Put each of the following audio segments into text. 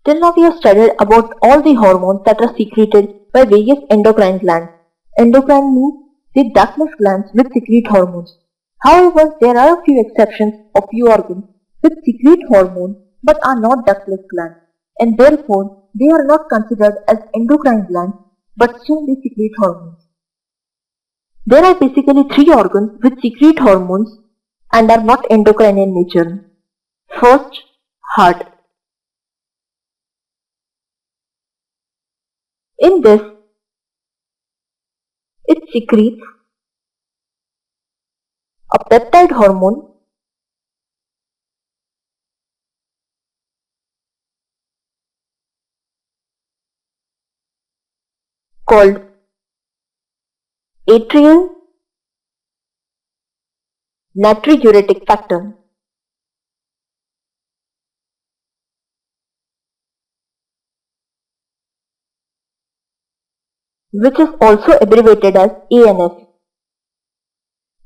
Till now we have studied about all the hormones that are secreted by various endocrine glands. Endocrine means the ductless glands which secrete hormones. However, there are a few exceptions of few organs which secrete hormones but are not ductless glands, and therefore they are not considered as endocrine glands but still they secrete hormones. There are basically three organs which secrete hormones and are not endocrine in nature. First, heart. In this, it secretes a peptide hormone called atrial natriuretic factor, which is also abbreviated as ANF.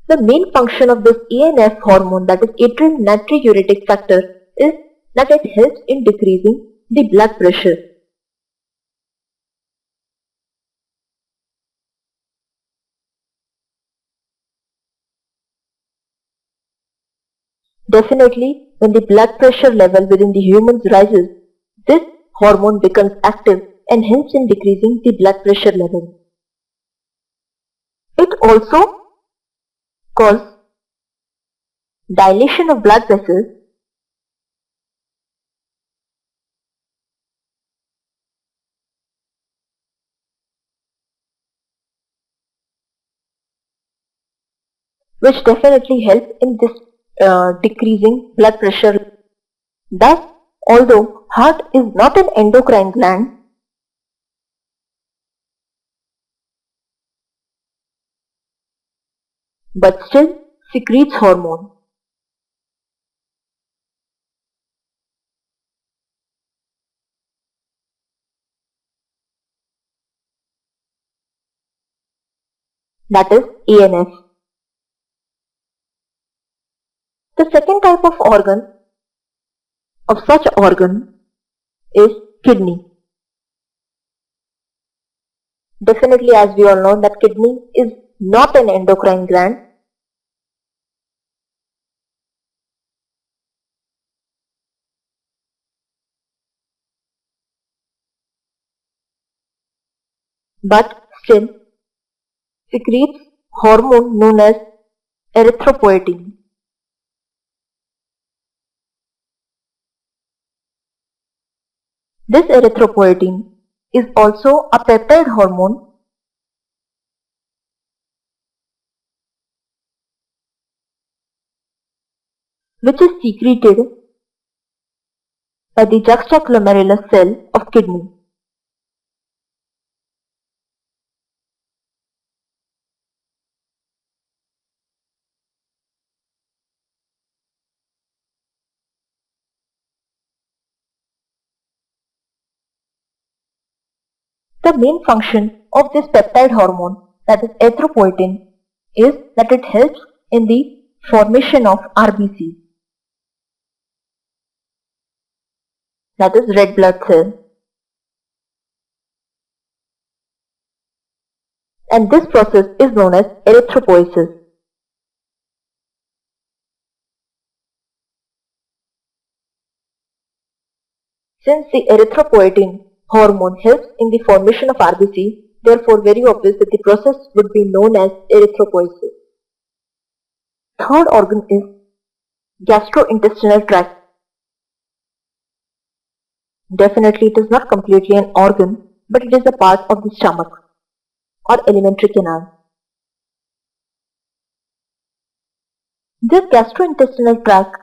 The main function of this ANF hormone, that is atrial natriuretic factor, is that it helps in decreasing the blood pressure. Definitely, when the blood pressure level within the humans rises, this hormone becomes active and helps in decreasing the blood pressure level. It also causes dilation of blood vessels, which definitely help in this decreasing blood pressure. Thus, although heart is not an endocrine gland, but still secretes hormone. That is ANF. The second type of organ of such organ is kidney. Definitely, as we all know, that kidney is not an endocrine gland, but still secretes hormone known as erythropoietin. This erythropoietin is also a peptide hormone which is secreted by the juxtaglomerular cell of kidney. The main function of this peptide hormone, that is erythropoietin, is that it helps in the formation of RBCs, that is red blood cells. And this process is known as erythropoiesis. Since the erythropoietin hormone helps in the formation of RBC, therefore very obvious that the process would be known as erythropoiesis. Third organ is gastrointestinal tract. Definitely it is not completely an organ, but it is a part of the stomach or alimentary canal. This gastrointestinal tract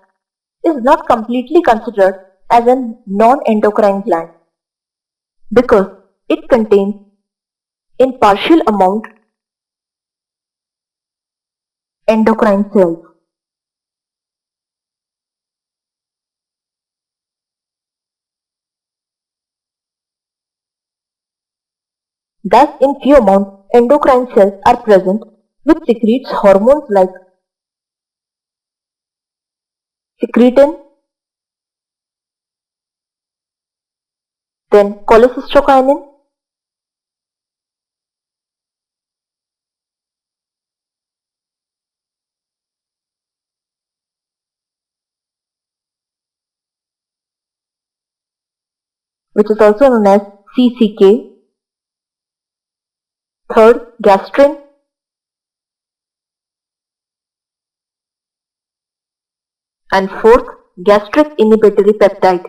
is not completely considered as a non-endocrine gland because it contains in partial amount endocrine cells. Thus, in few amount, endocrine cells are present which secretes hormones like secretin, Then cholecystokinin, which is also known as CCK. Third, gastrin. And fourth, gastric inhibitory peptide.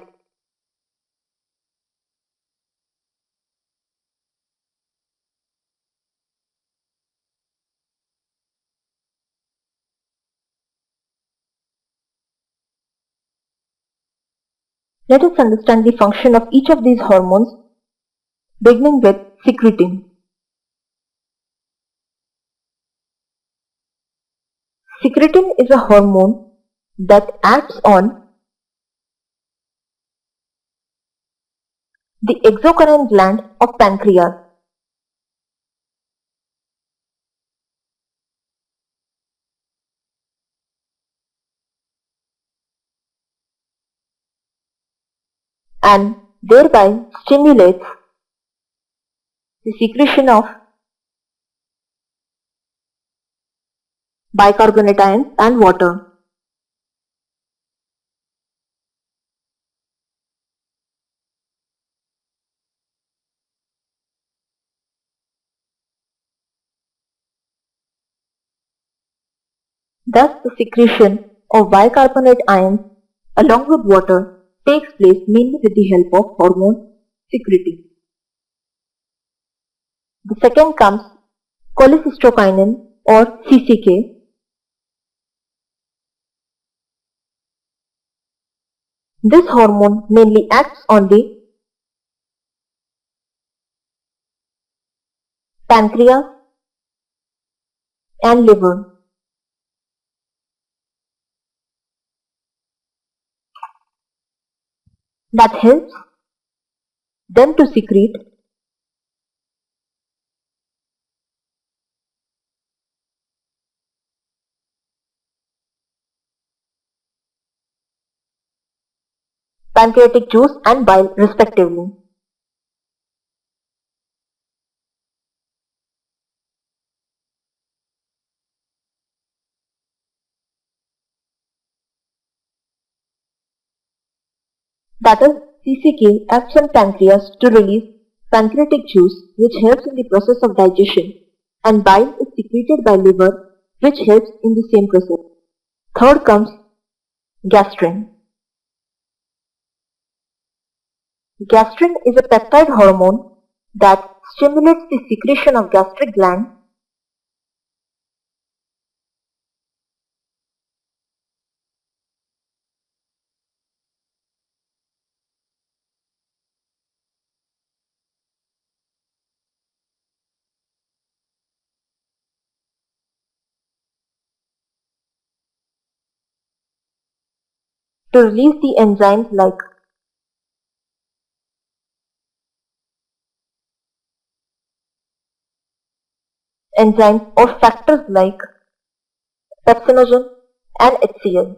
Let us understand the function of each of these hormones, beginning with secretin. Secretin is a hormone that acts on the exocrine gland of pancreas. And thereby stimulates the secretion of bicarbonate ions and water. Thus, the secretion of bicarbonate ions along with water takes place mainly with the help of hormone secretin. The second comes cholecystokinin or CCK. This hormone mainly acts on the pancreas and liver. That helps them to secrete pancreatic juice and bile respectively. That is, CCK acts on pancreas to release pancreatic juice which helps in the process of digestion, and bile is secreted by liver which helps in the same process. Third comes gastrin. Gastrin is a peptide hormone that stimulates the secretion of gastric gland to release the enzymes or factors like pepsinogen and HCl.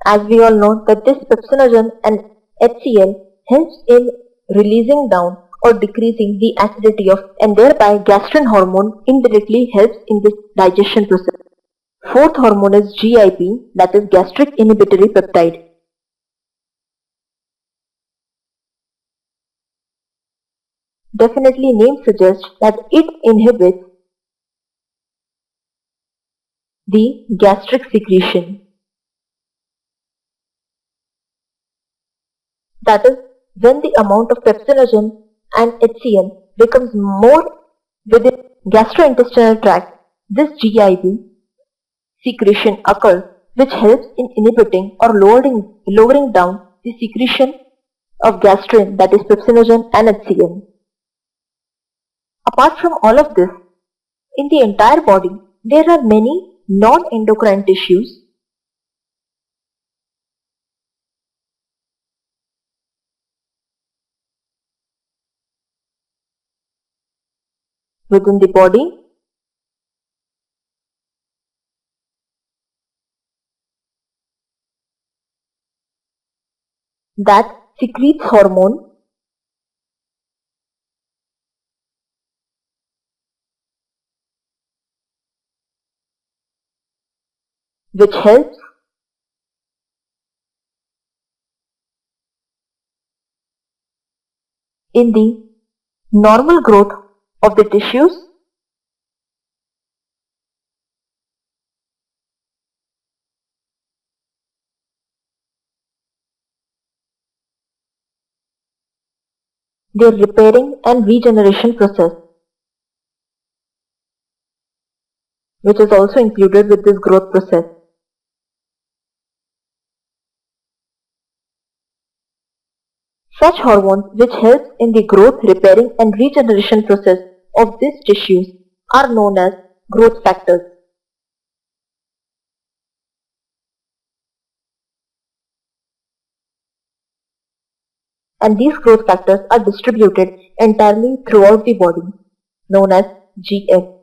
As we all know that this pepsinogen and HCl helps in releasing down or decreasing the acidity of, and thereby gastrin hormone indirectly helps in this digestion process. Fourth hormone is GIP, that is gastric inhibitory peptide. Definitely name suggests that it inhibits the gastric secretion. That is, when the amount of pepsinogen and HCl becomes more within gastrointestinal tract, this GIP secretion occurs which helps in inhibiting or lowering down the secretion of gastrin, that is pepsinogen and HCl. Apart from all of this, in the entire body, there are many non-endocrine tissues within the body that secretes hormone which helps in the normal growth of the tissues their repairing and regeneration process, which is also included with this growth process. Such hormones which help in the growth, repairing and regeneration process of these tissues are known as growth factors. And these growth factors are distributed entirely throughout the body, known as GF.